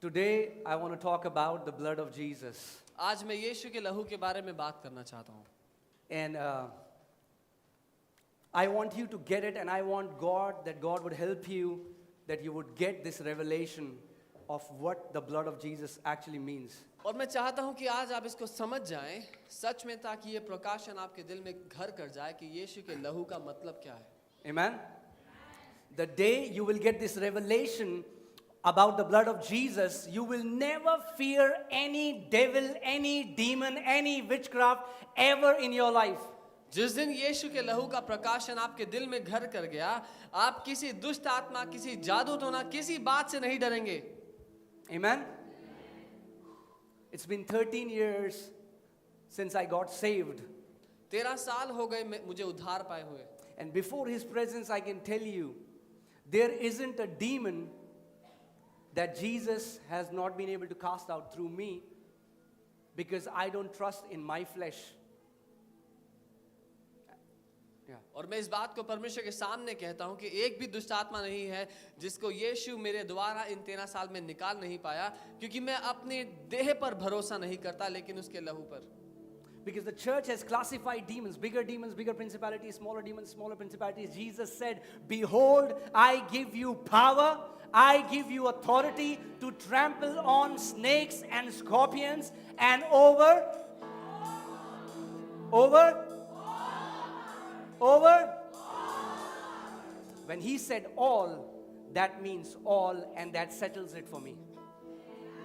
Today, I want to talk about the blood of Jesus. आज मैं यीशु के लहू के बारे में बात करना चाहता हूँ And I want you to get it, and I want that God would help you, that you would get this revelation of what the blood of Jesus actually means. और मैं चाहता हूँ कि आज आप इसको समझ जाएं सच में, ताकि ये प्रकाशन आपके दिल में घर कर जाए कि यीशु के लहू का मतलब क्या है। Amen? The day you will get this revelation about the blood of Jesus, you will never fear any devil, any demon, any witchcraft ever in your life. जिस दिन यीशु के लहू का प्रकाशन आपके दिल में घर कर गया, आप किसी दुष्ट आत्मा, किसी जादू टोना, किसी बात से नहीं डरेंगे। Amen? It's been 13 years since I got saved. 13 साल हो गए मुझे उद्धार पाए हुए। And before His presence, I can tell you, there isn't a demon that Jesus has not been able to cast out through me, because I don't trust in my flesh. और मैं इस बात को परमेश्वर के सामने कहता हूँ कि एक भी दुष्ट आत्मा नहीं है जिसको यीशु मेरे द्वारा इन 13 साल में निकाल नहीं पाया, क्योंकि मैं अपने देह पर भरोसा नहीं करता लेकिन उसके लहू पर। Because the church has classified demons, bigger principalities, smaller principalities. Jesus said, "Behold, I give you power, I give you authority to trample on snakes and scorpions and over. When He said all, that means all, and that settles it for me.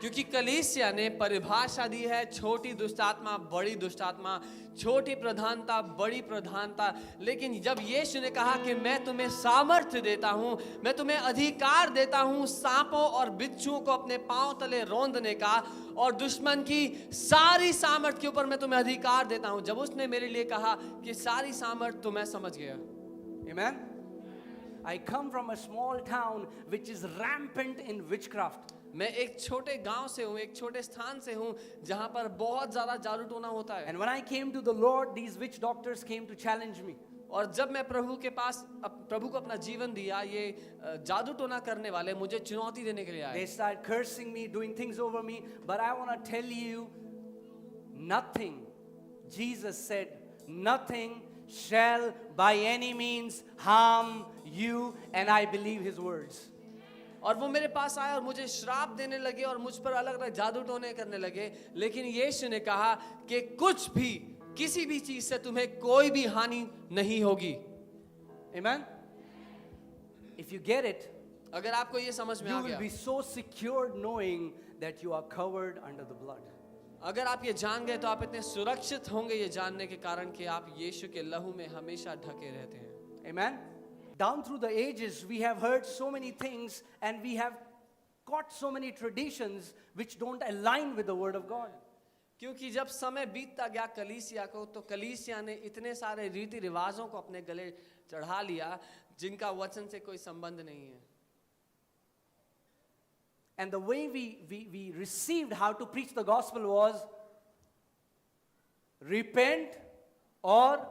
क्योंकि कलीसिया ने परिभाषा दी है, छोटी दुष्ट आत्मा, बड़ी दुष्ट आत्मा, छोटी प्रधानता, बड़ी प्रधानता। लेकिन जब यीशु ने कहा कि मैं तुम्हें सामर्थ्य देता हूँ, मैं तुम्हें अधिकार देता हूँ सांपों और बिच्छुओं को अपने पांव तले रौंदने का, और दुश्मन की सारी सामर्थ के ऊपर मैं तुम्हें अधिकार देता हूँ, जब उसने मेरे लिए कहा कि सारी सामर्थ, तो मैं समझ गया। Amen? I come from a small town which is rampant in witchcraft. मैं एक छोटे गांव से हूँ, एक छोटे स्थान से हूँ जहाँ पर बहुत ज़्यादा जादू टोना होता है। And when I came to the Lord, these witch doctors came to challenge me. और जब मैं प्रभु के पास प्रभु को अपना जीवन दिया, ये जादू टोना करने वाले मुझे चुनौती देने के लिए आए। They started cursing me, doing things over me, but I want to tell you, nothing. Jesus said, nothing shall by any means harm you, and I believe His words. और वो मेरे पास आए और मुझे श्राप देने लगे और मुझ पर अलग अलग जादू टोने करने लगे, लेकिन यीशु ने कहा कि कुछ भी, किसी भी चीज से तुम्हें कोई भी हानि नहीं होगी। Amen? If you get it, अगर आपको ये समझ में you आ will गया, be so secure knowing that you are covered under the blood. अगर आप ये जान गए तो आप इतने सुरक्षित होंगे ये जानने के कारण कि आप यीशु के लहू में हमेशा ढके रहते हैं। Amen? Down through the ages, we have heard so many things, and we have got so many traditions which don't align with the Word of God. क्योंकि जब समय बीतता गया कलीसिया को, तो कलीसिया ने इतने सारे रीति रिवाजों को अपने गले चढ़ा लिया जिनका वचन से कोई संबंध नहीं है। And the way we received how to preach the gospel was, repent or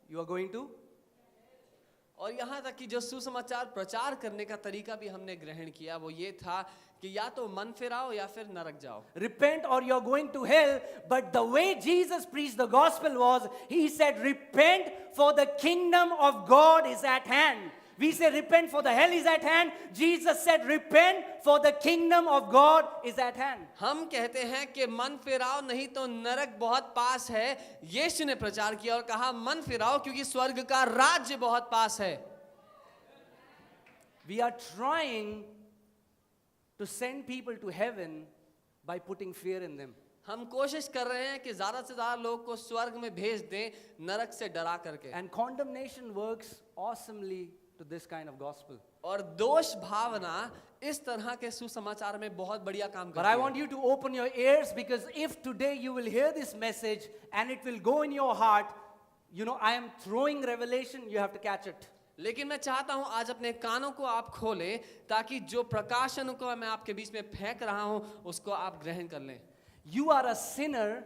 you are going to. और यहाँ तक कि जो सुसमाचार प्रचार करने का तरीका भी हमने ग्रहण किया, वो ये था कि या तो मन फिराओ या फिर नरक जाओ। Repent or you're going to hell. But the way Jesus preached the gospel was, He said, repent for the kingdom of God is at hand. We say repent for the hell is at hand. Jesus said repent for the kingdom of God is at hand. हम कहते हैं कि मन फिराओ नहीं तो नरक बहुत पास है। यीशु ने प्रचार किया और कहा मन फिराओ क्योंकि स्वर्ग का राज्य बहुत पास है। We are trying to send people to heaven by putting fear in them. हम कोशिश कर रहे हैं कि ज़्यादा से ज़्यादा लोग को स्वर्ग में भेज दें नरक से डरा करके। And condemnation works awesomely to this kind of gospel. और दोष भावना इस तरह के सुसमाचार में बहुत बढ़िया काम But करती I है। want you to open your ears, because if today you will hear this message and it will go in your heart, you know, I am throwing revelation, you have to catch it. लेकिन मैं चाहता हूं आज अपने कानों को आप खोलें ताकि जो प्रकाशन को मैं आपके बीच में फेंक रहा हूं उसको आप ग्रहण कर लें। You are a sinner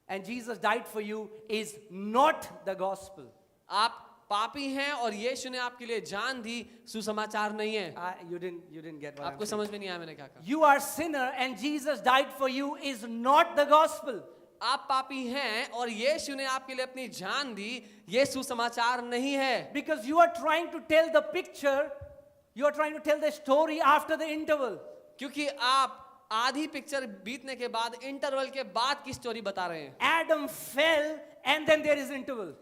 and Jesus died for you is not the gospel. आप पापी हैं और यीशु ने आपके लिए जान दी, सुसमाचार नहीं है। You didn't get what I'm आपको saying. समझ में नहीं आया मैंने क्या कहा। You are sinner and Jesus died for you is not the gospel. आप पापी हैं और यीशु ने आपके लिए अपनी जान दी, ये सुसमाचार नहीं है। Because you are trying to tell the picture, you are trying to tell the story after the interval. क्योंकि आप आधी पिक्चर बीतने के बाद, इंटरवल के बाद की स्टोरी बता रहे हैं। Adam fell and then there is interval.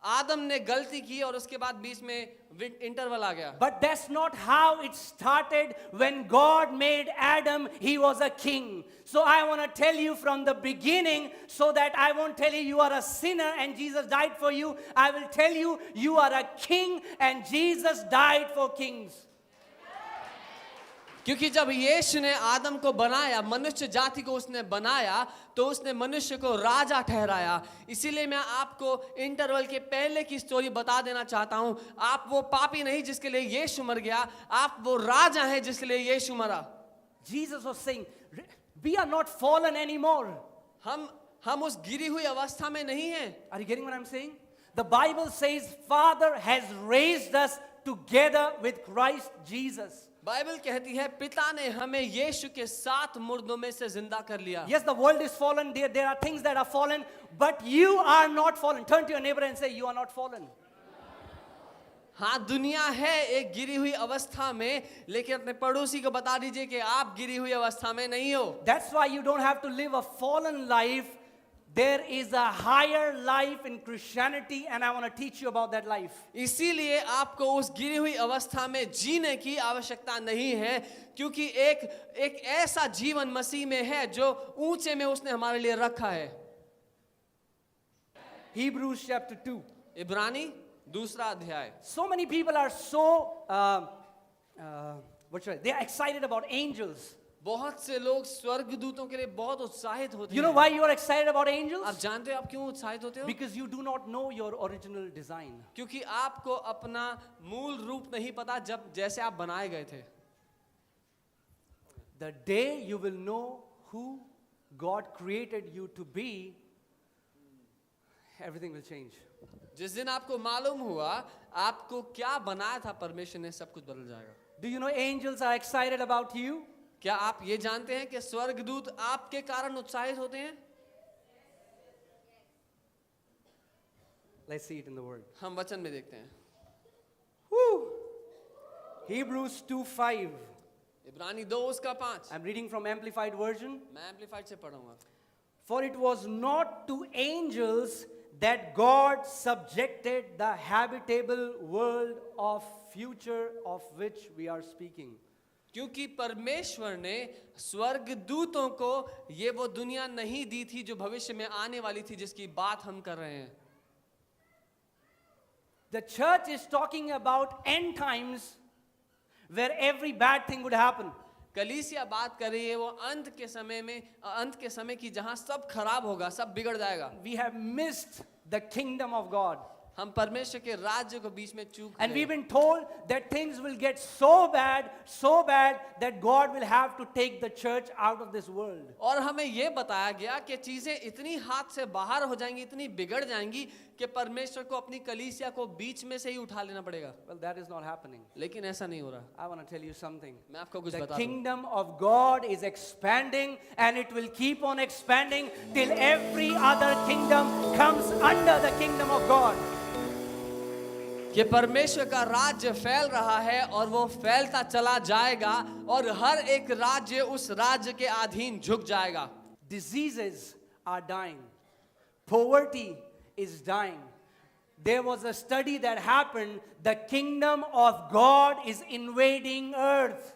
आदम ने गलती की और उसके बाद बीच में इंटरवल आ गया। But that's not how it started. When God made Adam, he was a king. So I want to tell you from the beginning, so that I won't tell you you are a sinner and Jesus died for you. I will tell you you are a king and Jesus died for kings. क्योंकि जब यीशु ने आदम को बनाया, मनुष्य जाति को उसने बनाया, तो उसने मनुष्य को राजा ठहराया। इसीलिए मैं आपको इंटरवल के पहले की स्टोरी बता देना चाहता हूं। आप वो पापी नहीं जिसके लिए यीशु मर गया, आप वो राजा हैं जिसके लिए यीशु मरा। Jesus was saying, we are not fallen anymore. हम उस गिरी हुई अवस्था में नहीं हैं। Are you getting what I'm saying? The Bible says Father has raised us together with Christ Jesus. Bible कहती है पिता ने हमें यीशु के साथ मुर्दों में से जिंदा कर लिया। Yes, the world is fallen. There are things that are fallen, but you are not fallen. Turn to your neighbor and say, you are not fallen. हाँ, दुनिया है एक गिरी हुई अवस्था में, लेकिन अपने पड़ोसी को बता दीजिए कि आप गिरी हुई अवस्था में नहीं हो। That's why you don't have to live a fallen life. There is a higher life in Christianity, and I want to teach you about that life. इसीलिए आपको उस गिरी हुई अवस्था में जीने की आवश्यकता नहीं है, क्योंकि एक ऐसा जीवन मसीह में है जो ऊंचे में उसने हमारे लिए रखा है। Hebrews chapter 2. इब्रानी दूसरा अध्याय। So many people are so, they are excited about angels. बहुत से लोग स्वर्गदूतों के लिए बहुत उत्साहित होते हैं। You know why you are excited about angels? आप जानते हो आप क्यों उत्साहित होते हो? Because you do not know your original design. क्योंकि आपको अपना मूल रूप नहीं पता जब जैसे आप बनाए गए थे। The day you will know who God created you to be, everything will change. जिस दिन आपको मालूम हुआ आपको क्या बनाया था परमेश्वर ने, सब कुछ बदल जाएगा। Do you know angels are excited about you? क्या आप ये जानते हैं कि स्वर्गदूत आपके कारण उत्साहित होते हैं? Let's see it in the word. हम वचन में देखते हैं। Woo! Hebrews 2:5. इब्रानी 2:5। I'm reading from Amplified Version. मैं एम्पलीफाइड से पढ़ूंगा। For it was not to angels that God subjected the habitable world of future of which we are speaking. क्योंकि परमेश्वर ने स्वर्गदूतों को ये वो दुनिया नहीं दी थी जो भविष्य में आने वाली थी, जिसकी बात हम कर रहे हैं। The church is talking about end times where every bad thing would happen. कलीसिया बात कर रही है वो अंत के समय की जहां सब खराब होगा, सब बिगड़ जाएगा। We have missed the kingdom of God. हम परमेश्वर के राज्य को बीच में चूक And गए। we've been told that things will get so bad that God will have to take the church out of this world. और हमें ये बताया गया कि चीजें इतनी हाथ से बाहर हो जाएंगी, इतनी बिगड़ जाएंगी कि परमेश्वर को अपनी कलीसिया को बीच में से ही उठा लेना पड़ेगा। Well, that is not happening. लेकिन ऐसा नहीं हो रहा। I want to tell you something. मैं आपको कुछ The बता दूं। kingdom of God is expanding, and it will keep on expanding till every other kingdom comes under the kingdom of God. कि परमेश्वर का राज्य फैल रहा है और वो फैलता चला जाएगा और हर एक राज्य उस राज्य के अधीन झुक जाएगा। Diseases are dying. Poverty is dying. There was a study that happened. The kingdom of God is invading earth.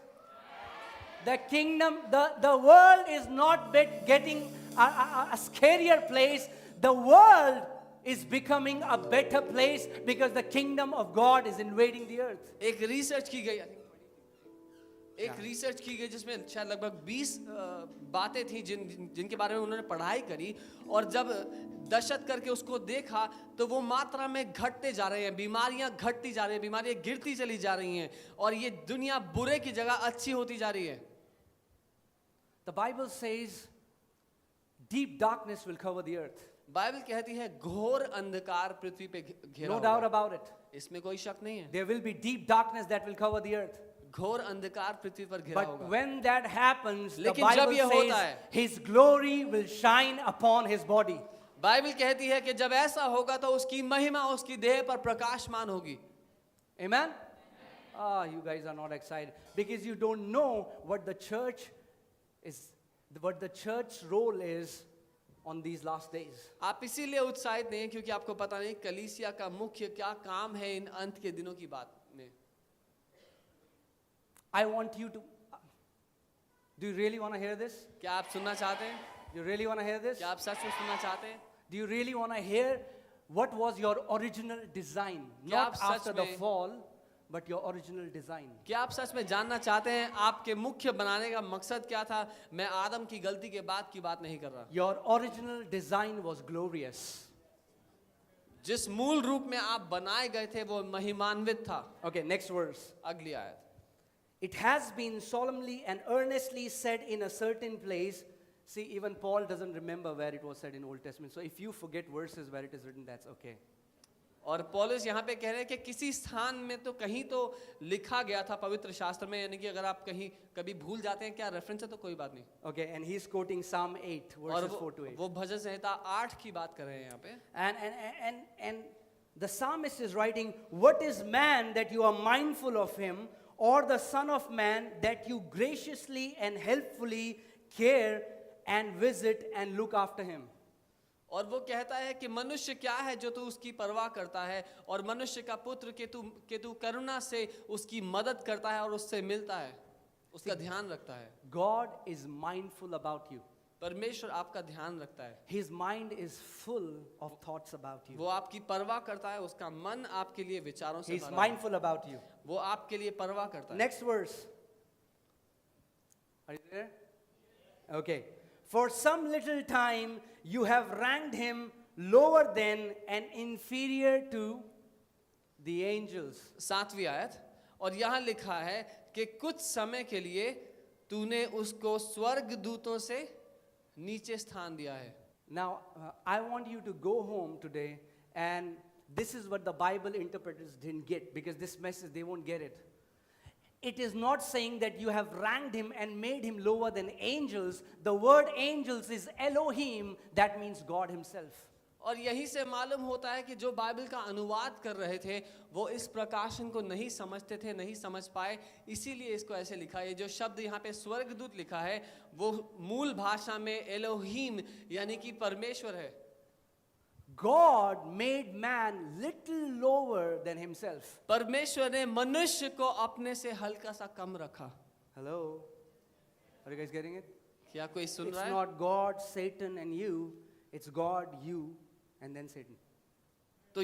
The kingdom, the world is not getting a scarier place. The world is becoming a better place because the kingdom of God is invading the earth. एक research की गई जिसमें शायद लगभग 20 बातें थी जिनके बारे में उन्होंने पढ़ाई करी, और जब दशक करके उसको देखा तो वो मात्रा में घटते जा रहे हैं, बीमारियां घटती जा रही हैं, बीमारियां गिरती चली जा रही हैं, और ये दुनिया बुरे की जगह अच्छी होती जा रही है। The Bible says deep darkness will cover the earth. Bible कहती है घोर अंधकार पृथ्वी पे घेरा No हुआ doubt है। about it. इसमें कोई शक नहीं है। There will be deep darkness that will cover the earth. घोर अंधकार पृथ्वी पर घिरा But होगा। when that happens, the लेकिन जब Bible ये होता says है, His glory will shine upon His body. Bible कहती है कि जब ऐसा होगा तो उसकी महिमा उसकी देह पर प्रकाशमान होगी। Amen? Ah, you guys are not excited because you don't know what the church is, what the church role is on these last days. आप इसीलिए उत्साहित नहीं हैं क्योंकि आपको पता नहीं कलीसिया का मुख्य क्या काम है इन अंत के दिनों की बात में। I want you to. Do you really want to hear this? क्या आप सुनना चाहते हैं? You really want to hear this? क्या आप सच में सुनना चाहते हैं? Do you really want to hear what was your original design? क्या Not आप सच after the में- fall, but your original design. क्या आप सच में जानना चाहते हैं आपके मुख्य बनाने का मकसद क्या था? मैं आदम की गलती के बाद की बात नहीं कर रहा। Your original design was glorious. जिस मूल रूप में आप बनाए गए थे वो महिमान्वित था। Okay, next verse. अगली आयत। It has been solemnly and earnestly said in a certain place. See, even Paul doesn't remember where it was said in Old Testament. So if you forget verses where it is written, that's okay. और पौलुस यहाँ पे कह रहे हैं कि किसी स्थान में तो कहीं तो लिखा गया था पवित्र शास्त्र में, यानी कि अगर आप कहीं कभी भूल जाते हैं क्या रेफरेंस है तो कोई बात नहीं। Okay, and he's quoting Psalm 8, और verses 4 to 8. वो भजन संहिता 8 की बात कर रहे हैं यहाँ पे। And the psalmist is writing, what is man that you are mindful of him, or the son of man that you graciously and helpfully care and visit and look after him. और वो कहता है कि मनुष्य क्या है जो तू उसकी परवाह करता है, और मनुष्य का पुत्र के तू करुणा से उसकी मदद करता है और उससे मिलता है, उसका ध्यान रखता है। God is mindful about you. परमेश्वर आपका ध्यान रखता है। His mind is full of thoughts about you. वो आपकी परवाह करता है, उसका मन आपके लिए विचारों से He's भरा है। mindful about you. वो आपके लिए परवाह करता है। Next verse. Are you there? Okay. For some little time you have ranked him lower than and inferior to the angels. 7वीं आयत, और यहाँ लिखा है कि कुछ समय के लिए तूने उसको स्वर्ग दूतों से नीचे स्थान दिया है। Now, I want you to go home today, and this is what the Bible interpreters didn't get, because this message they won't get it. It is not saying that you have ranked him and made him lower than angels. The word angels is Elohim, that means God Himself. और यही से मालूम होता है कि जो Bible का अनुवाद कर रहे थे वो इस प्रकाशन को नहीं समझते थे, नहीं समझ पाए, इसीलिए इसको ऐसे लिखा है। जो शब्द यहाँ पे स्वर्गदूत लिखा है वो मूल भाषा में एलोहीम यानी कि परमेश्वर है। God made man little lower than himself. परमेश्वर ने मनुष्य को अपने से हल्का सा कम रखा। Hello? Are you guys getting it? क्या कोई सुन It's रहा है? not God, Satan, and you. It's God, you, and then Satan. तो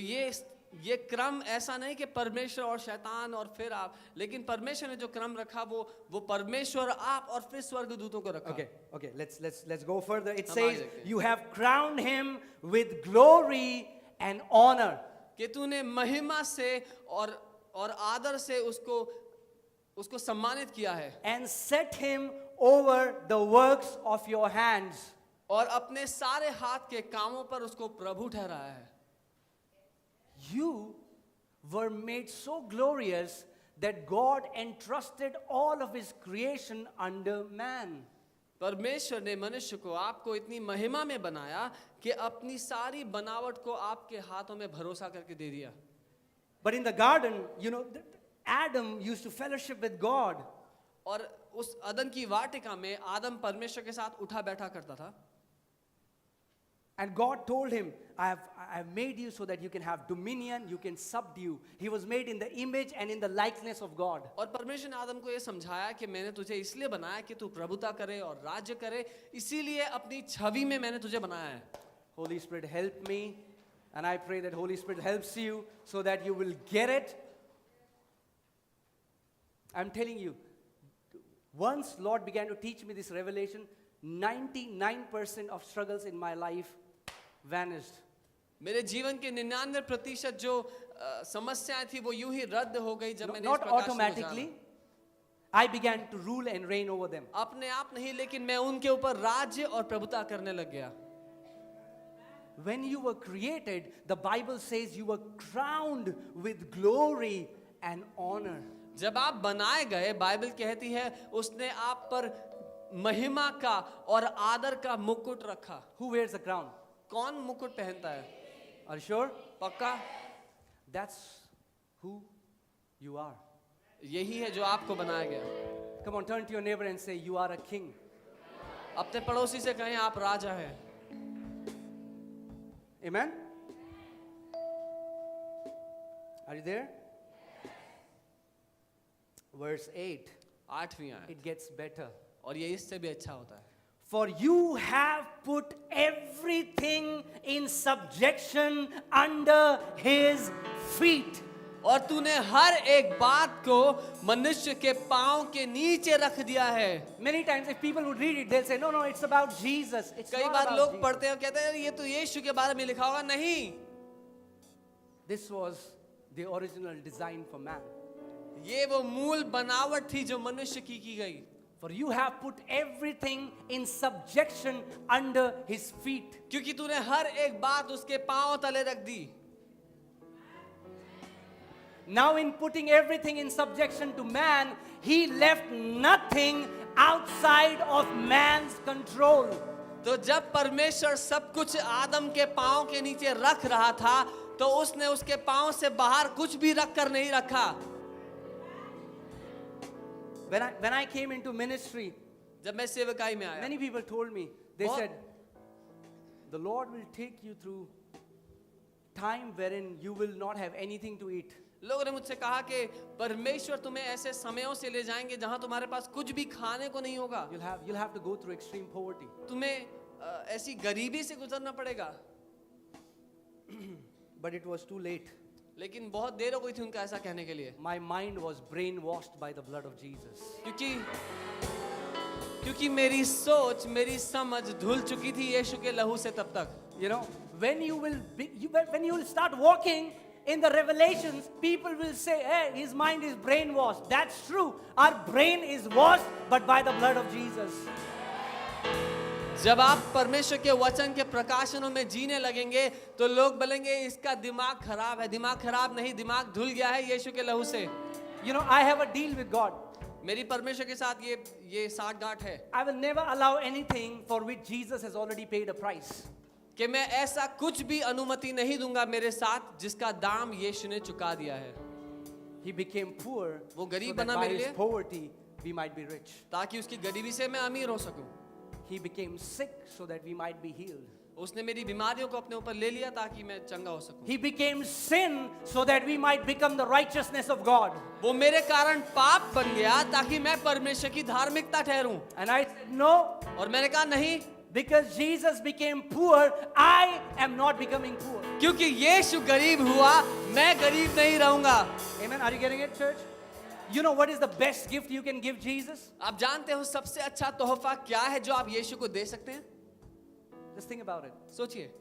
ये क्रम ऐसा नहीं कि परमेश्वर और शैतान और फिर आप, लेकिन परमेश्वर ने जो क्रम रखा वो परमेश्वर, आप और फिर स्वर्गदूतों को रखा। Okay. Let's go further. It हम says, आगे देखते हैं। you have crowned him with glory and honor. कि तूने महिमा से और आदर से उसको सम्मानित किया है, And set him over the works of your hands. और अपने सारे हाथ के कामों पर उसको प्रभु ठहराया है। You were made so glorious that God entrusted all of His creation under man. परमेश्वर ने मनुष्य को, आपको इतनी महिमा में बनाया कि अपनी सारी बनावट को आपके हाथों में भरोसा करके दे दिया। But in the garden, Adam used to fellowship with God. और उस अदन की वाटिका में आदम परमेश्वर के साथ उठा बैठा करता था। And God told him, I have made you so that you can have dominion, you can subdue. He was made in the image and in the likeness of God. और परमेश्वर ने आदम को ये समझाया कि मैंने तुझे इसलिए बनाया कि तू प्रभुता करे और राज्य करे, इसीलिए अपनी छवि में मैंने तुझे बनाया है। Holy Spirit, help me. And I pray that Holy Spirit helps you so that you will get it. I'm telling you, once Lord began to teach me this revelation, 99% of struggles in my life vanished. मेरे जीवन के 99% जो समस्याएं थी वो यूं ही रद्द हो गई जब मैंने इस Not प्रकाश को automatically. जाना। I began to rule and reign over them. अपने आप नहीं, लेकिन मैं उनके ऊपर राज्य और प्रभुता करने लग गया। when you were created, the Bible says you were crowned with glory and honor. जब आप बनाए गए, बाइबल कहती है उसने आप पर महिमा का और आदर का मुकुट रखा। Who wears a crown? कौन मुकुट पहनता है? Are you sure? पक्का? That's who you are. यही है जो आपको बनाया गया। Come on, turn to your neighbor and say, you are a king. अपने पड़ोसी से कहें आप राजा हैं। Amen? Are you there? Verse 8. 8वीं आयत। It gets better. और ये इससे भी अच्छा होता है। For you have put everything in subjection under his feet. और तूने हर एक बात को मनुष्य के पांव के नीचे रख दिया है। Many times if people would read it, they'll say, no, it's about Jesus. It's कई not बार about लोग Jesus. पढ़ते हैं और कहते हैं ये तो यीशु के बारे में लिखा होगा। नहीं, This was the original design for man. ये वो मूल बनावट थी जो मनुष्य की गई। For you have put everything in subjection under his feet. क्योंकि तूने हर एक बात उसके पांव तले रख दी। Now in putting everything in subjection to man, he left nothing outside of man's control. तो जब परमेश्वर सब कुछ आदम के पांव के नीचे रख रहा था, तो उसने उसके पांव से बाहर कुछ भी रख कर नहीं रखा। When I came into ministry, जब मैं सेवकाई में आया, many people told me, they बहुत- said, the Lord will take you through time wherein you will not have anything to eat. लोगों ने मुझसे कहा कि परमेश्वर तुम्हें ऐसे समयों से ले जाएंगे जहां तुम्हारे पास कुछ भी खाने को नहीं होगा। You'll have to go through extreme poverty. तुम्हें ऐसी गरीबी से गुजरना पड़ेगा। But it was too late. लेकिन बहुत देर हो गई थी उनका ऐसा कहने के लिए, My mind was brainwashed by the blood of Jesus. क्योंकि मेरी सोच, मेरी समझ धुल चुकी थी यीशु के लहू से तब तक। You know, when you will start walking in the revelations, people will say, hey, his mind is brainwashed. That's true. Our brain is washed, but by the blood of Jesus. जब आप परमेश्वर के वचन के प्रकाशनों में जीने लगेंगे तो लोग बोलेंगे इसका दिमाग खराब है। दिमाग खराब नहीं, दिमाग धुल गया है यीशु के लहू से। You know, I have a deal with God. मेरी परमेश्वर के साथ ये साठगांठ है I will never allow anything for which Jesus has already paid a price. कि मैं ऐसा कुछ भी अनुमति नहीं दूंगा मेरे साथ जिसका दाम यीशु ने चुका दिया है। He became poor वो so गरीब that बना by मेरे his लिए, poverty we might be rich. ताकि उसकी गरीबी से मैं अमीर हो सकूं। He became sick so that we might be healed. उसने मेरी बीमारियों को अपने ऊपर ले लिया ताकि मैं चंगा हो सकूं। He became sin so that we might become the righteousness of God. वो मेरे कारण पाप बन गया ताकि मैं परमेश्वर की धार्मिकता ठहरूं। And I said, no, और मैंने कहा नहीं, because Jesus became poor, I am not becoming poor. क्योंकि यीशु गरीब हुआ, मैं गरीब नहीं रहूंगा। Amen. Are you getting it, church? You know what is the best gift you can give Jesus? आप जानते हो सबसे अच्छा तोहफा क्या है जो आप यीशु को दे सकते हैं? Just think about it. सोचिए।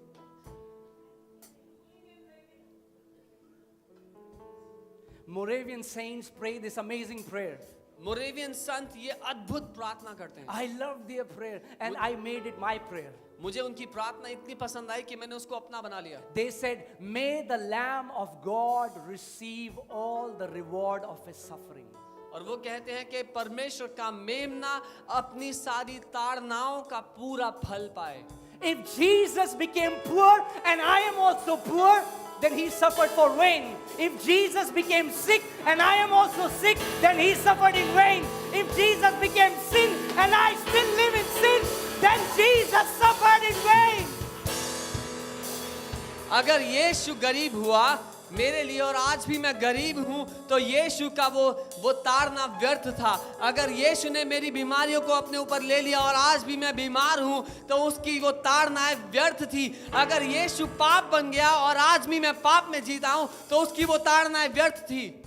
Moravian saints pray this amazing prayer. मोरेवियन संत ये अद्भुत प्रार्थना करते हैं। I love their prayer and I made it my prayer. मुझे उनकी प्रार्थना इतनी पसंद आई कि मैंने उसको अपना बना लिया। They said, may the Lamb of God receive all the reward of his suffering. और वो कहते हैं कि परमेश्वर का मेमना अपनी सारी ताड़नाओं का पूरा फल पाए। If Jesus became poor and I am also poor, then he suffered for vain. If Jesus became sick and I am also sick, then he suffered in vain. If Jesus became sin and I still live in sin, then Jesus suffered in vain. अगर यीशु गरीब हुआ मेरे लिए और आज भी मैं गरीब हूं तो यीशु का वो ताड़ना व्यर्थ था। अगर यीशु ने मेरी बीमारियों को अपने ऊपर ले लिया और आज भी मैं बीमार हूं तो उसकी वो ताड़नाएं व्यर्थ थी। अगर यीशु पाप बन गया और आज भी मैं पाप में जीता हूं तो उसकी वो ताड़नाएं व्यर्थ थी।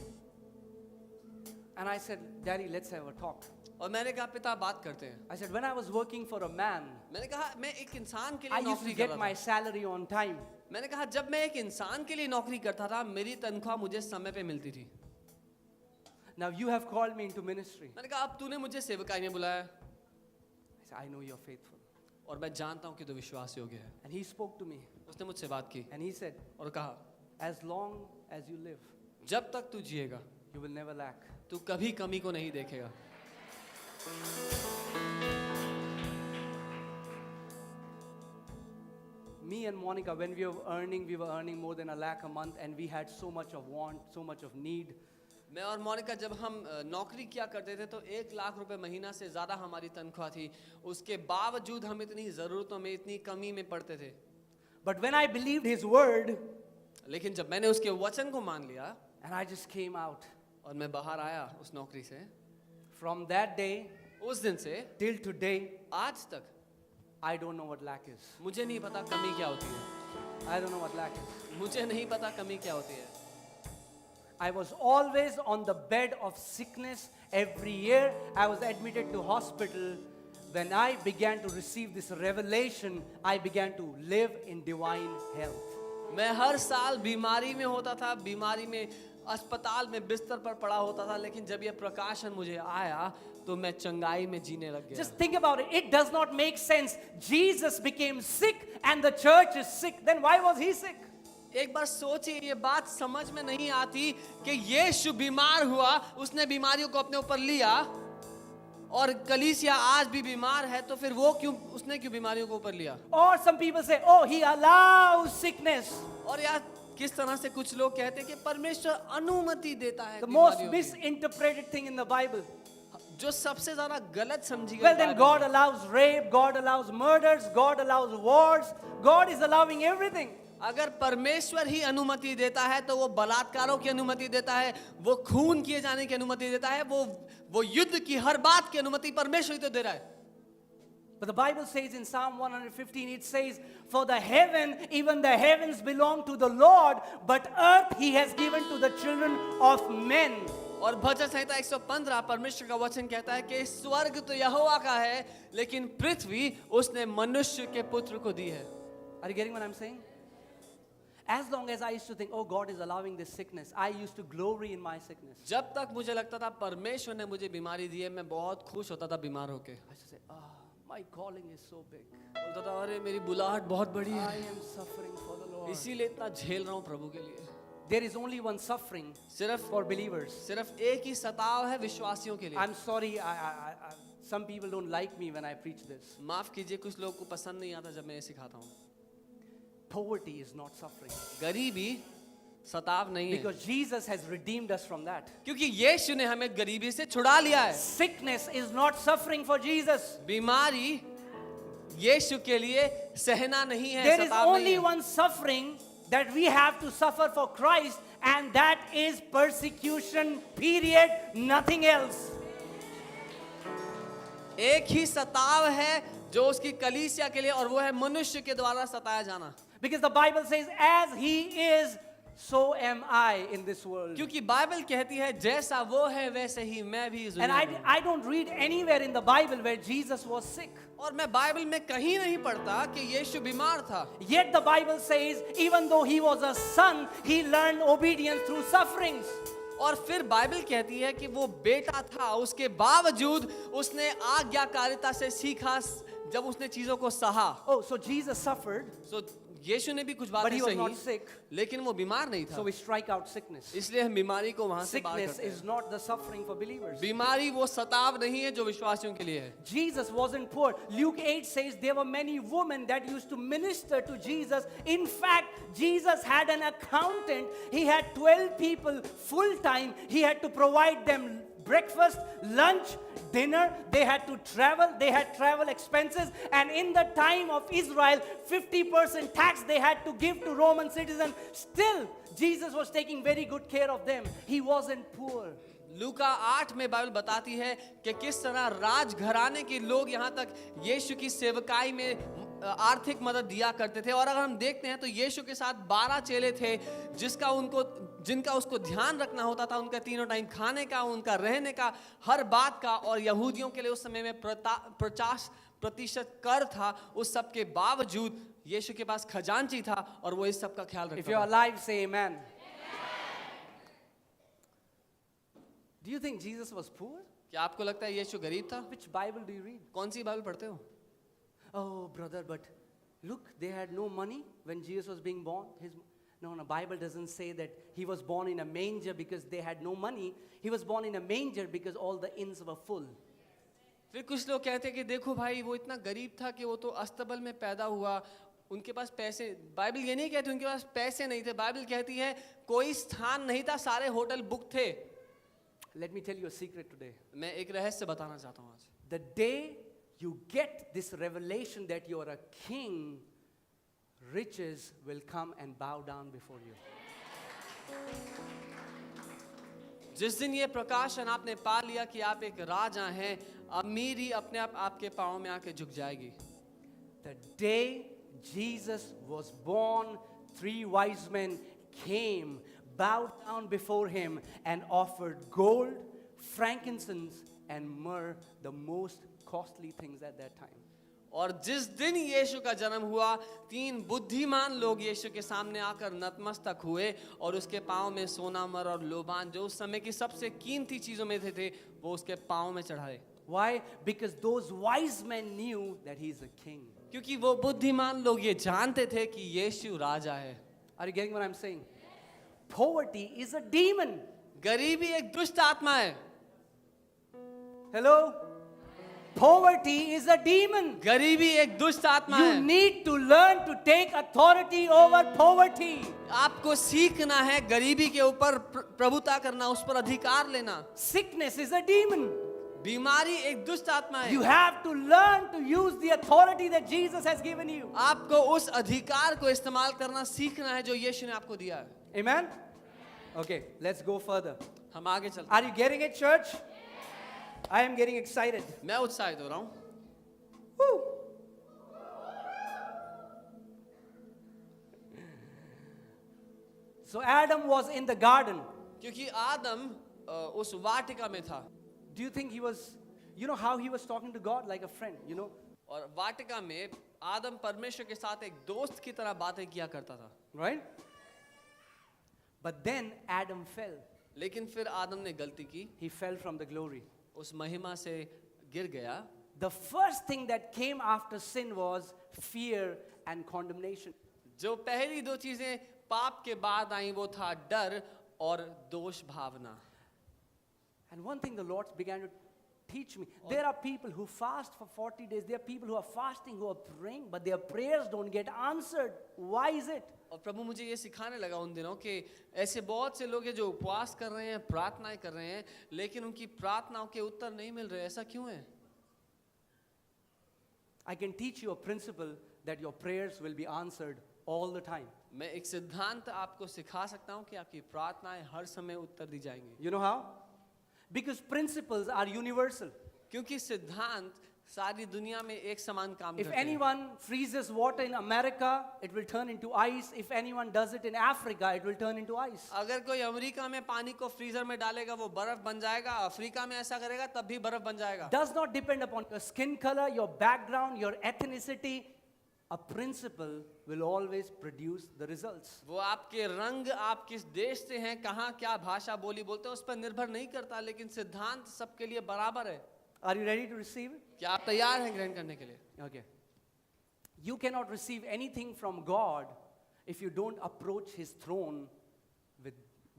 And I said, Daddy, let's have a talk. और मैंने कहा पिता बात करते हैं। I said, when I was working for a man, मैंने कहा मैं एक इंसान के I लिए used to नौकरी get कर my रहा था। salary on time. मैंने कहा जब मैं एक इंसान के लिए नौकरी करता था मेरी तनख्वाह मुझे समय पे मिलती थी। Now you have called me into ministry. मैंने कहा अब तूने मुझे सेवकाई में बुलाया। I said, I know you're faithful. और मैं जानता हूँ कि तू विश्वास योग्य है। And he spoke to me उसने मुझसे बात की and he said, और कहा, as long as you live, जब तक तू जिएगा you will never lack. तू कभी कमी को नहीं देखेगा। Me and Monica, when we were earning more than 1 lakh a month, and we had so much of want, so much of need. मैं और मोनिका जब हम नौकरी किया करते थे तो 1 लाख रुपए महीना से ज़्यादा हमारी तनख्वाह थी, उसके बावजूद हम इतनी ज़रूरतों में, इतनी कमी में पड़ते थे। But when I believed his word, लेकिन जब मैंने उसके वचन को मान लिया and I just came out, और मैं बाहर आया उस नौकरी से, from that day उस दिन से till today, आज तक I don't know what lack is. मुझे नहीं पता कमी क्या होती है। I don't know what lack is. मुझे नहीं पता कमी क्या होती है। I was always on the bed of sickness. Every year I was admitted to hospital. When I began to receive this revelation, I began to live in divine health. मैं हर साल बीमारी में होता था, बीमारी में अस्पताल में बिस्तर पर पड़ा होता था, लेकिन जब ये प्रकाशन मुझे आया तो मैं चंगाई में जीने लग गया। Just think about it. It does not make sense. Jesus became sick and the church is sick. Then why was he sick? एक बार सोचिए, ये बात समझ में नहीं आती कि यीशु बीमार हुआ, उसने बीमारियों को अपने ऊपर लिया और कलीसिया आज भी बीमार है, तो फिर वो क्यों, उसने क्यों बीमारियों को ऊपर लिया? Or some people say, oh, he allows sickness. और यार किस तरह से कुछ लोग कहते हैं कि परमेश्वर अनुमति देता है The most बीमारियों की। misinterpreted thing in the Bible. जो सबसे ज्यादा गलत समझी गई Well, then बात God है। allows rape, God allows murders, God allows wars. God is allowing everything. अगर परमेश्वर ही अनुमति देता है तो वो बलात्कारों की अनुमति देता है, वो खून किए जाने की अनुमति देता है, वो युद्ध की हर बात की अनुमति परमेश्वर ही तो दे रहा है। But the Bible says in Psalm 115, it says, for the heaven, even the heavens belong to the Lord, but earth he has given to the children of men. और भजन संहिता 115 परमेश्वर का वचन कहता है कि स्वर्ग तो यहोवा का है, लेकिन पृथ्वी उसने मनुष्य के पुत्र को दी है। Are you getting what I'm saying? As long as I used to think, oh, God is allowing this sickness, I used to glory in my sickness. जब तक मुझे लगता था परमेश्वर ने मुझे बीमारी दी है, मैं बहुत खुश होता था बीमार होके। I used to say, oh, my calling is so big. बोलता था अरे मेरी बुलाहट बहुत बड़ी I है, am suffering for the Lord. इसीलिए इतना झेल रहा हूँ प्रभु के लिए। There is only one suffering for believers. सिर्फ एक ही सताव है विश्वासियों के लिए। I'm sorry, some people don't like me when I preach this. माफ कीजिए, कुछ लोगों को पसंद नहीं आता जब मैं ये सिखाता हूँ। Poverty is not suffering. गरीबी सताव नहीं है, Because Jesus has redeemed us from that. क्योंकि यीशु ने हमें गरीबी से छुड़ा लिया है। Sickness is not suffering for Jesus. बीमारी यीशु के लिए सहना नहीं है, There is सताव नहीं only है। one suffering that we have to suffer for Christ, and that is persecution, period, nothing else. एक ही सताव है जो उसकी कलीसिया के लिए, और वो है मनुष्य के द्वारा सताया जाना। Because the Bible says, as he is, so am I in this world. क्योंकि बाइबल कहती है जैसा वो है वैसे ही मैं भी इस And दुनिया में हूँ। I don't read anywhere in the Bible where Jesus was sick. और मैं बाइबल में कहीं नहीं पढ़ता कि यीशु बीमार था। Yet the Bible says, even though he was a son, he learned obedience through sufferings. और फिर बाइबल कहती है कि वो बेटा था, उसके बावजूद उसने आज्ञाकारिता से सीखा जब उसने चीजों को सहा। Oh, so Jesus suffered, सो यीशु ने भी कुछ but बातें he was not सही, sick. लेकिन वो बीमार नहीं था, So we strike out sickness. इसलिए हम बीमारी को वहां से बाहर Sickness करते is हैं। not the suffering for believers. बीमारी वो सताव नहीं है जो विश्वासियों के लिए है। Jesus wasn't poor. Luke 8 says there were many women that used to minister to Jesus. In fact, Jesus had an accountant. He had 12 people full time. He had to provide them breakfast, lunch, dinner. They had to travel. They had travel expenses. And in the time of Israel, 50% tax they had to give to Roman citizens. Still, Jesus was taking very good care of them. He wasn't poor. लूका 8 में Bible बताती है कि किस तरह राजघराने के लोग यहाँ तक यीशु की सेवकाई में आर्थिक मदद दिया करते थे। और अगर हम देखते हैं तो यीशु के साथ 12 चेले थे जिनका उसको ध्यान रखना होता था, उनका तीनों टाइम खाने का, उनका रहने का, हर बात का। और यहूदियों के लिए उस समय में 50% कर था। उस सब के बावजूद यीशु के पास खजांची था और वो इस सब का ख्याल If रखता you're था। alive, say amen. Do you think Jesus was poor? क्या आपको लगता है यीशु गरीब था? Which Bible do you read? कौन सी बाइबल पढ़ते हो? Oh, brother, but look, they had no money when Jesus was being born. No, Bible doesn't say that he was born in a manger because they had no money. He was born in a manger because all the inns were full. फिर कुछ लोग कहते हैं कि देखो भाई वो इतना गरीब था कि वो तो अस्तबल में पैदा हुआ, उनके पास पैसे, बाइबल ये नहीं कहती उनके पास पैसे नहीं थे, बाइबल कहती है कोई स्थान नहीं था, सारे होटल बुक थे। Let me tell you a secret today. मैं एक रहस्य बताना चाहता हूँ आज। The day you get this revelation that you are a king, riches will come and bow down before you. जिस दिन ये प्रकाशन आपने पा लिया कि आप एक राजा हैं, अमीरी अपने आप आपके पाँव में आके झुक जाएगी। The day Jesus was born, 3 wise men came, bowed down before him, and offered gold, frankincense, and myrrh, the most costly things at that time. और जिस दिन यीशु का जन्म हुआ, 3 बुद्धिमान लोग यीशु के सामने आकर नतमस्तक हुए और उसके पाँव में सोना, मर और लोबान, जो उस समय की सबसे कीमती चीजों में थे, वो उसके पाँव में चढ़ाए। Why? Because those wise men knew that he is a king. क्योंकि वो बुद्धिमान लोग ये जानते थे कि यीशु राजा है। Are you getting what I'm saying? Poverty is a demon. गरीबी एक दुष्ट आत्मा है। Hello? Poverty is a demon. गरीबी एक दुष्ट आत्मा You है। need to learn to take authority over poverty. आपको सीखना है गरीबी के ऊपर प्रभुता करना, उस पर अधिकार लेना। Sickness is a demon. बीमारी एक दुष्ट आत्मा है। You have to learn to use the authority that Jesus has given you. आपको उस अधिकार को इस्तेमाल करना सीखना है जो यीशु ने आपको दिया है। Amen? Okay, let's go further. हम आगे चलते Are you getting it, church? I am getting excited. हैं। मैं उत्साहित हो रहा हूँ। Woo. So Adam was in the garden. क्योंकि आदम उस वाटिका में था। Do you think he was, you know how he was talking to God like a friend, you know? और वाटिका में आदम परमेश्वर के साथ एक दोस्त की तरह बातें किया करता था। Right? But then Adam fell. लेकिन फिर आदम ने गलती की, He fell from the glory. उस महिमा से गिर गया। The first thing that came after sin was fear and condemnation. जो पहली 2 चीजें पाप के बाद आई वो था डर और दोष भावना। And one thing the Lord began to teach me. There are people who fast for 40 days. There are people who are fasting, who are praying, but their prayers don't get answered. Why is it? और प्रभु मुझे ये सिखाने लगा उन दिनों कि ऐसे बहुत से लोग हैं जो उपवास कर रहे हैं, प्रार्थनाएं कर रहे हैं, लेकिन उनकी प्रार्थनाओं के उत्तर नहीं मिल रहे। ऐसा क्यों है? I can teach you a principle that your prayers will be answered all the time. मैं एक सिद्धांत आपको सिखा सकता हूँ कि आपकी प्रार्थनाएं हर समय उत्तर दी जाएंगी। You know how? Because principles are universal. क्योंकि सिद्धांत सारी दुनिया में एक समान काम If करते हैं। anyone freezes water in America, it will turn into ice. If anyone does it in Africa, it will turn into ice. अगर कोई अमेरिका में पानी को फ्रीजर में डालेगा वो बर्फ बन जाएगा, अफ्रीका में ऐसा करेगा तब भी बर्फ बन जाएगा। Does not depend upon your skin color, your background, your ethnicity. A principle will always produce the results. वो आपके रंग, आप किस देश से हैं, कहाँ क्या भाषा बोली बोलते हैं, उस पर निर्भर नहीं करता, लेकिन सिद्धांत सबके लिए बराबर है। Are you ready to receive it? क्या आप तैयार हैं ग्रहण करने के लिए? Okay. You cannot receive anything from God if you don't approach His throne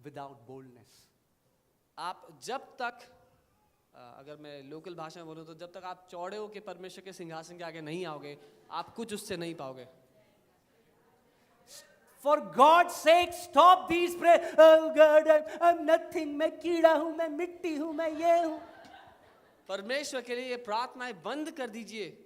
without boldness. आप जब तक अगर मैं लोकल भाषा में बोलूँ तो जब तक आप चौड़े हो के परमेश्वर के सिंहासन के आगे नहीं आओगे, आप कुछ उससे नहीं पाओगे। For God's sake, stop these prayers. Oh God, I'm nothing. मैं कीड़ा हूँ, मैं मिट्टी हूँ, मैं ये हूँ. परमेश्वर के लिए ये प्रार्थनाएं बंद कर दीजिए।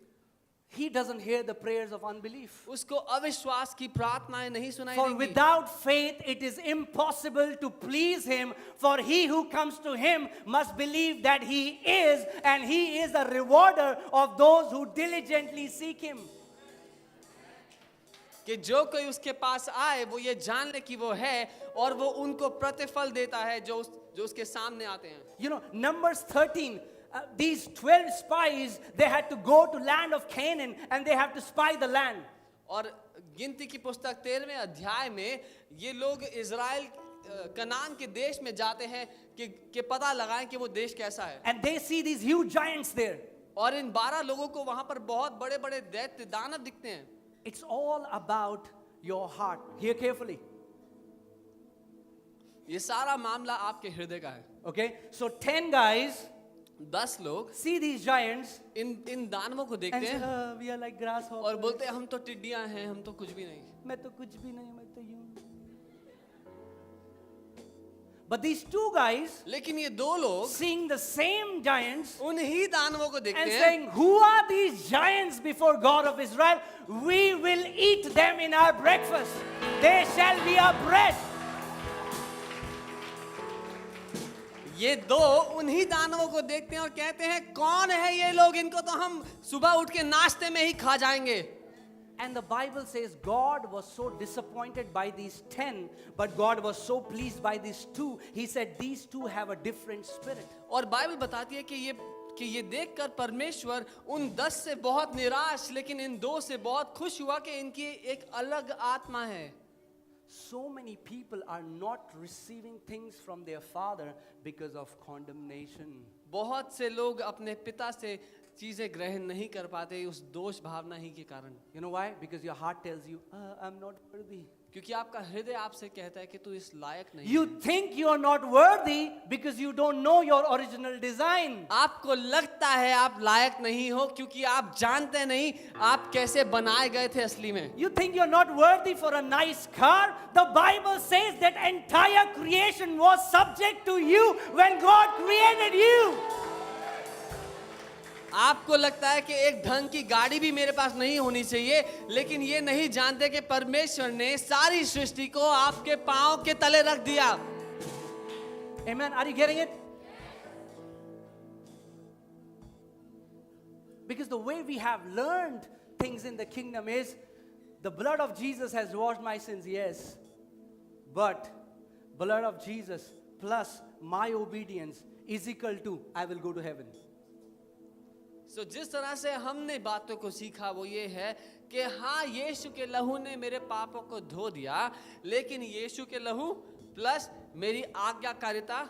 He doesn't hear the prayers of unbelief. उसको अविश्वास की प्रार्थनाएं नहीं सुनाई For देंगी। without faith, it is impossible to please Him. For he who comes to Him must believe that He is, and He is a rewarder of those who diligently seek Him. कि जो कोई उसके पास आए वो ये जान ले कि वो है और वो उनको प्रतिफल देता है जो उसके सामने आते हैं। You know, Numbers 13, these 12 spies, they had to go to land of Canaan and they have to spy the land. और गिनती की पुस्तक 13वें अध्याय में ये लोग इज़राइल कनान के देश में जाते हैं कि पता लगाएं कि वो देश कैसा है। And they see these huge giants there. और इन 12 लोगों को वहां पर बहुत बड़े बड़े दैत्य दानव दिखते हैं। It's all about your heart. Hear carefully. ये सारा मामला आपके हृदय का है। Okay? So 10 guys 10 लोग see these giants इन दानवों को and देखते say, हैं "Oh, we are like grasshoppers. और बोलते हैं हम तो टिड्डियां हैं, हम तो कुछ भी नहीं। मैं तो कुछ भी नहीं, मैं तो यूं." But these two guys लेकिन ये 2 लोग seeing the same giants उन्हीं दानवों को and देखते हैं saying, "Who are these giants before God of Israel? We will eat them in our breakfast. They shall be our bread." ये 2 उन्हीं दानवों को देखते हैं और कहते हैं कौन है ये लोग, इनको तो हम सुबह उठ के नाश्ते में ही खा जाएंगे। And the Bible says God was so disappointed by these 10, but God was so pleased by these 2. He said, "These 2 have a different spirit." और बाइबल बताती है कि ये देखकर परमेश्वर उन 10 से बहुत निराश लेकिन इन 2 से बहुत खुश हुआ कि इनकी एक अलग आत्मा है। So many people are not receiving things from their father because of condemnation. बहुत से लोग अपने पिता से चीजें ग्रहण नहीं कर पाते उस दोष भावना ही के कारण। You know why? Because your heart tells you, "I'm not worthy." क्योंकि आपका हृदय आपसे कहता है कि तू इस लायक नहीं You think you are not worthy because you don't know your original design. आपको लगता है आप लायक नहीं हो क्योंकि आप जानते नहीं आप कैसे बनाए गए थे असली में। You think you're not worthy for a nice car? The Bible says that entire creation was subject to you when God created you. आपको लगता है कि एक ढंग की गाड़ी भी मेरे पास नहीं होनी चाहिए, लेकिन ये नहीं जानते कि परमेश्वर ने सारी सृष्टि को आपके पांव के तले रख दिया। Amen. Are you getting it? Because the way we have learned things in the kingdom is the blood of Jesus has washed my sins, yes. But blood of Jesus plus my obedience is equal to I will go to heaven. So, जिस तरह से हमने बातों को सीखा वो ये है कि हाँ यीशु के लहू ने मेरे पापों को धो दिया, लेकिन यीशु के लहू प्लस मेरी आज्ञाकारिता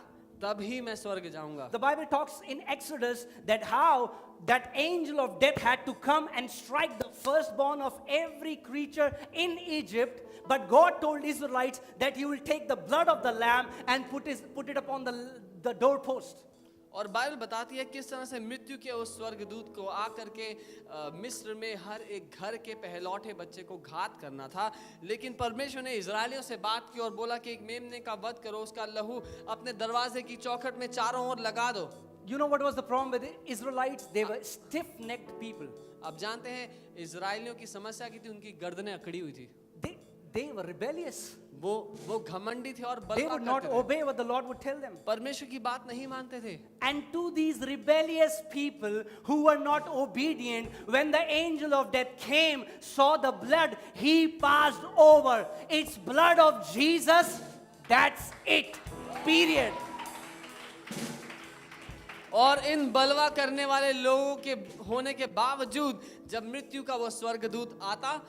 तभी मैं स्वर्ग जाऊंगा। The Bible talks in Exodus that how that angel of death had to come and strike the firstborn of every creature in Egypt, but God told Israelites that he will take the blood of the lamb and put it upon the doorpost. और Bible बताती है किस तरह से मृत्यु के उस स्वर्गदूत को आकर के मिस्र में हर एक घर के पहलौठे बच्चे को घात करना था, लेकिन परमेश्वर ने इजरायलियों से बात की और बोला कि एक मेमने का वध करो, उसका लहू अपने दरवाजे की चौखट में चारों ओर लगा दो। You know what was the problem with the Israelites? They were stiff-necked people. अब जानते हैं इजरायलियों की समस्या की थी, उनकी गर्दनें अकड़ी हुई थी। They were rebellious. वो घमंडी थे और They बलवा would not करते थे। obey what the Lord would tell them. परमेश्वर की बात नहीं मानते थे। And to these rebellious people who were not obedient, when the angel of death came, saw the blood, he passed over. It's blood of Jesus. That's it. Period. और इन बलवा करने वाले लोगों के होने के बावजूद जब मृत्यु का वो स्वर्गदूत आता,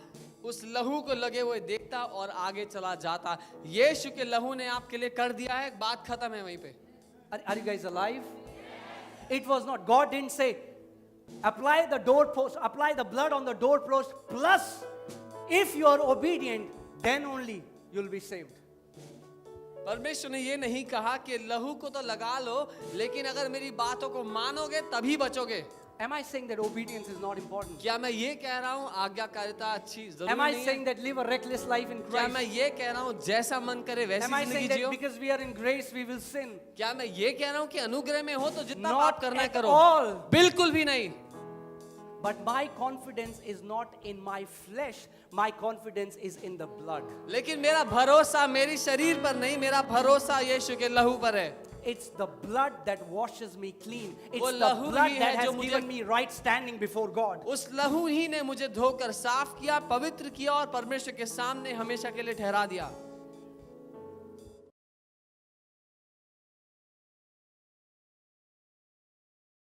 उस लहू को लगे हुए देखता और आगे चला जाता। यीशु के लहू ने आपके लिए कर दिया है, बात खत्म है वहीं पे। Are you guys alive? It was not. God didn't say, apply the doorpost, apply the blood on the doorpost, plus if you are obedient, then only you'll be saved. परमेश्वर ने ये नहीं कहा कि लहू को तो लगा लो, लेकिन अगर मेरी बातों को मानोगे तभी बचोगे। Am I saying that obedience is not important? क्या मैं ये कह रहा हूँ आज्ञाकारिता अच्छी जरूरी Am I नहीं saying है? that live a reckless life in क्या मैं Christ? ये कह रहा हूँ जैसा मन करे वैसी Am I जिंदगी saying that Jio? because we are in grace we will sin? क्या मैं ये कह रहा हूँ कि अनुग्रह में हो तो जितना Not पाप करना है at करो? all. बिल्कुल भी नहीं। But my confidence is not in my flesh. My confidence is in the blood. लेकिन मेरा भरोसा मेरी शरीर पर नहीं, मेरा भरोसा यीशु के लहू पर है। It's the blood that washes me clean. It's वो the लहू blood ही that है जो has मुझे- given me right standing before God. उस लहू ही ने मुझे धोकर साफ किया, पवित्र किया और परमेश्वर के सामने हमेशा के लिए ठहरा दिया।